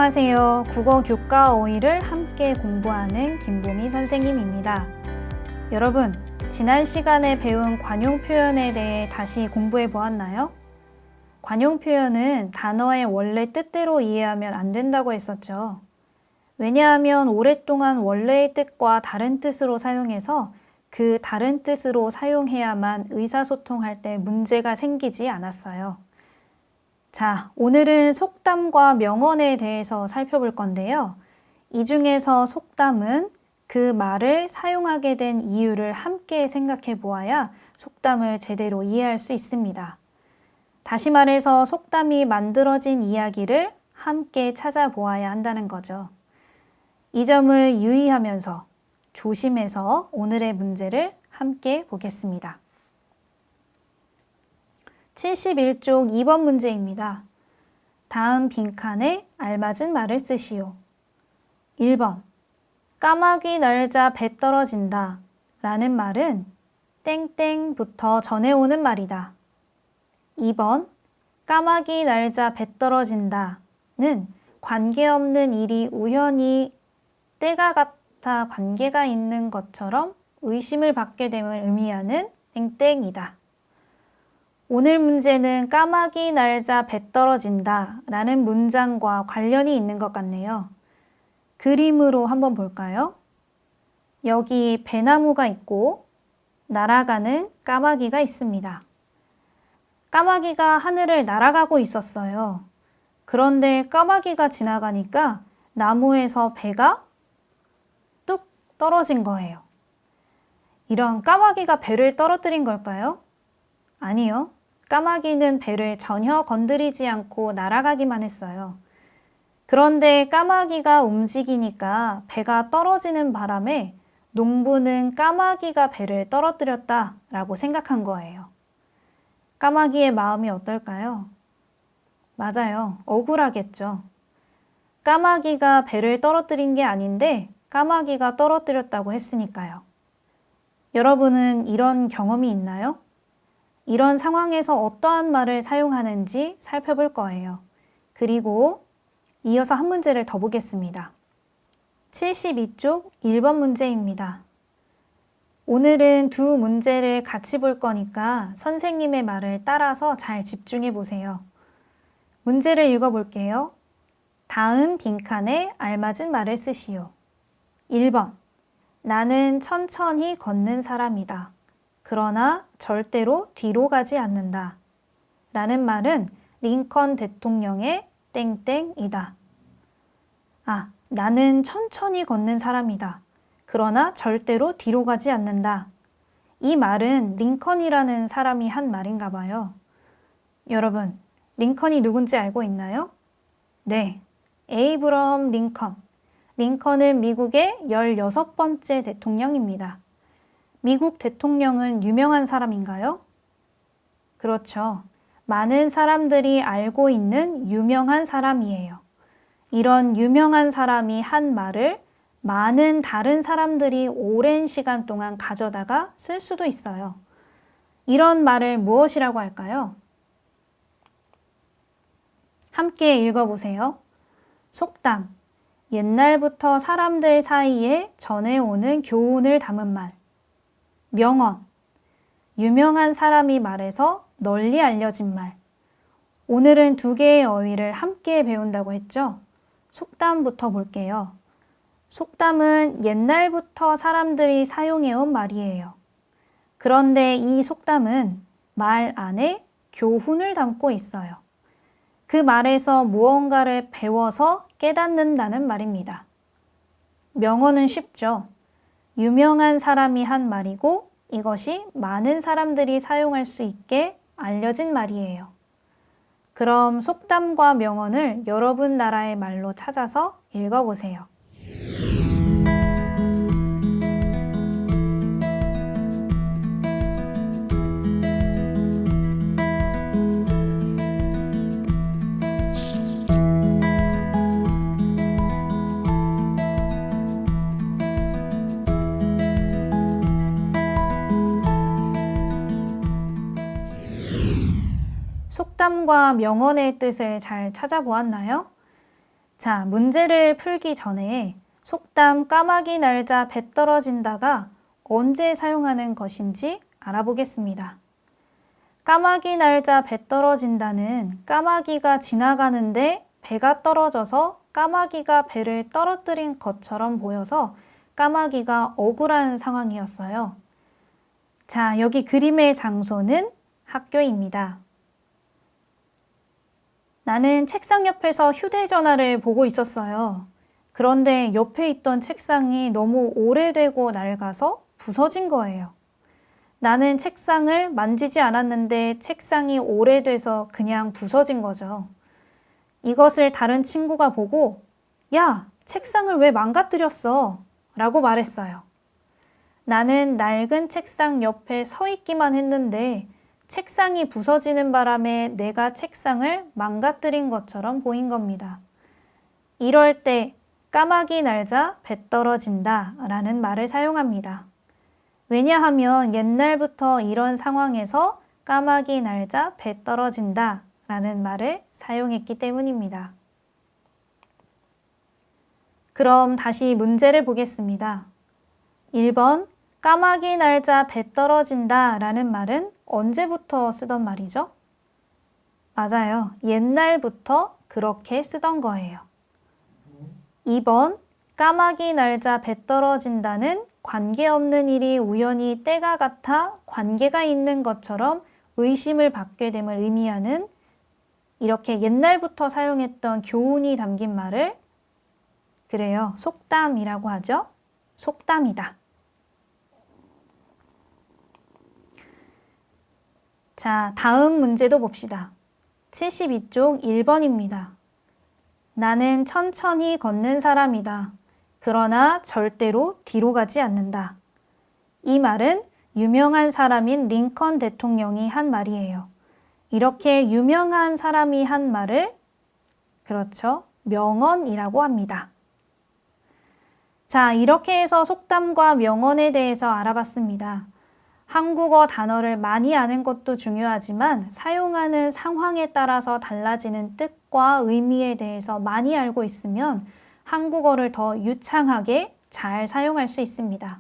안녕하세요. 국어 교과 5일을 함께 공부하는 김보미 선생님입니다. 여러분, 지난 시간에 배운 관용 표현에 대해 다시 공부해 보았나요? 관용 표현은 단어의 원래 뜻대로 이해하면 안 된다고 했었죠. 왜냐하면 오랫동안 원래의 뜻과 다른 뜻으로 사용해서 그 다른 뜻으로 사용해야만 의사소통할 때 문제가 생기지 않았어요. 자, 오늘은 속담과 명언에 대해서 살펴볼 건데요. 이 중에서 속담은 그 말을 사용하게 된 이유를 함께 생각해 보아야 속담을 제대로 이해할 수 있습니다. 다시 말해서 속담이 만들어진 이야기를 함께 찾아보아야 한다는 거죠. 이 점을 유의하면서 조심해서 오늘의 문제를 함께 보겠습니다. 71쪽 2번 문제입니다. 다음 빈칸에 알맞은 말을 쓰시오. 1번 까마귀 날자 배 떨어진다 라는 말은 땡땡부터 전해오는 말이다. 2번 까마귀 날자 배 떨어진다는 관계없는 일이 우연히 때가 같아 관계가 있는 것처럼 의심을 받게 됨을 의미하는 땡땡이다. 오늘 문제는 까마귀 날자 배 떨어진다 라는 문장과 관련이 있는 것 같네요. 그림으로 한번 볼까요? 여기 배나무가 있고 날아가는 까마귀가 있습니다. 까마귀가 하늘을 날아가고 있었어요. 그런데 까마귀가 지나가니까 나무에서 배가 뚝 떨어진 거예요. 이런 까마귀가 배를 떨어뜨린 걸까요? 아니요. 까마귀는 배를 전혀 건드리지 않고 날아가기만 했어요. 그런데 까마귀가 움직이니까 배가 떨어지는 바람에 농부는 까마귀가 배를 떨어뜨렸다라고 생각한 거예요. 까마귀의 마음이 어떨까요? 맞아요. 억울하겠죠. 까마귀가 배를 떨어뜨린 게 아닌데 까마귀가 떨어뜨렸다고 했으니까요. 여러분은 이런 경험이 있나요? 이런 상황에서 어떠한 말을 사용하는지 살펴볼 거예요. 그리고 이어서 한 문제를 더 보겠습니다. 72쪽 1번 문제입니다. 오늘은 두 문제를 같이 볼 거니까 선생님의 말을 따라서 잘 집중해 보세요. 문제를 읽어볼게요. 다음 빈칸에 알맞은 말을 쓰시오. 1번 나는 천천히 걷는 사람이다. 그러나 절대로 뒤로 가지 않는다. 라는 말은 링컨 대통령의 땡땡이다. 나는 천천히 걷는 사람이다. 그러나 절대로 뒤로 가지 않는다. 이 말은 링컨이라는 사람이 한 말인가 봐요. 여러분, 링컨이 누군지 알고 있나요? 네, 에이브러함 링컨. 링컨은 미국의 16번째 대통령입니다. 미국 대통령은 유명한 사람인가요? 그렇죠. 많은 사람들이 알고 있는 유명한 사람이에요. 이런 유명한 사람이 한 말을 많은 다른 사람들이 오랜 시간 동안 가져다가 쓸 수도 있어요. 이런 말을 무엇이라고 할까요? 함께 읽어보세요. 속담, 옛날부터 사람들 사이에 전해오는 교훈을 담은 말. 명언, 유명한 사람이 말해서 널리 알려진 말. 오늘은 두 개의 어휘를 함께 배운다고 했죠? 속담부터 볼게요. 속담은 옛날부터 사람들이 사용해온 말이에요. 그런데 이 속담은 말 안에 교훈을 담고 있어요. 그 말에서 무언가를 배워서 깨닫는다는 말입니다. 명언은 쉽죠? 유명한 사람이 한 말이고 이것이 많은 사람들이 사용할 수 있게 알려진 말이에요. 그럼 속담과 명언을 여러분 나라의 말로 찾아서 읽어보세요. 속담과 명언의 뜻을 잘 찾아보았나요? 자, 문제를 풀기 전에 속담 까마귀 날자 배 떨어진다가 언제 사용하는 것인지 알아보겠습니다. 까마귀 날자 배 떨어진다는 까마귀가 지나가는데 배가 떨어져서 까마귀가 배를 떨어뜨린 것처럼 보여서 까마귀가 억울한 상황이었어요. 자, 여기 그림의 장소는 학교입니다. 나는 책상 옆에서 휴대전화를 보고 있었어요. 그런데 옆에 있던 책상이 너무 오래되고 낡아서 부서진 거예요. 나는 책상을 만지지 않았는데 책상이 오래돼서 그냥 부서진 거죠. 이것을 다른 친구가 보고 야, 책상을 왜 망가뜨렸어? 라고 말했어요. 나는 낡은 책상 옆에 서 있기만 했는데 책상이 부서지는 바람에 내가 책상을 망가뜨린 것처럼 보인 겁니다. 이럴 때 까마귀 날자 배 떨어진다 라는 말을 사용합니다. 왜냐하면 옛날부터 이런 상황에서 까마귀 날자 배 떨어진다 라는 말을 사용했기 때문입니다. 그럼 다시 문제를 보겠습니다. 1번 까마귀 날자 배 떨어진다 라는 말은 언제부터 쓰던 말이죠? 맞아요. 옛날부터 그렇게 쓰던 거예요. 2번 까마귀 날자 배 떨어진다는 관계없는 일이 우연히 때가 같아 관계가 있는 것처럼 의심을 받게 됨을 의미하는 이렇게 옛날부터 사용했던 교훈이 담긴 말을 그래요. 속담이라고 하죠. 속담이다. 자, 다음 문제도 봅시다. 72쪽 1번입니다. 나는 천천히 걷는 사람이다. 그러나 절대로 뒤로 가지 않는다. 이 말은 유명한 사람인 링컨 대통령이 한 말이에요. 이렇게 유명한 사람이 한 말을 그렇죠. 명언이라고 합니다. 자, 이렇게 해서 속담과 명언에 대해서 알아봤습니다. 한국어 단어를 많이 아는 것도 중요하지만 사용하는 상황에 따라서 달라지는 뜻과 의미에 대해서 많이 알고 있으면 한국어를 더 유창하게 잘 사용할 수 있습니다.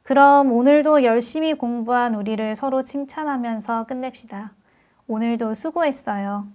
그럼 오늘도 열심히 공부한 우리를 서로 칭찬하면서 끝냅시다. 오늘도 수고했어요.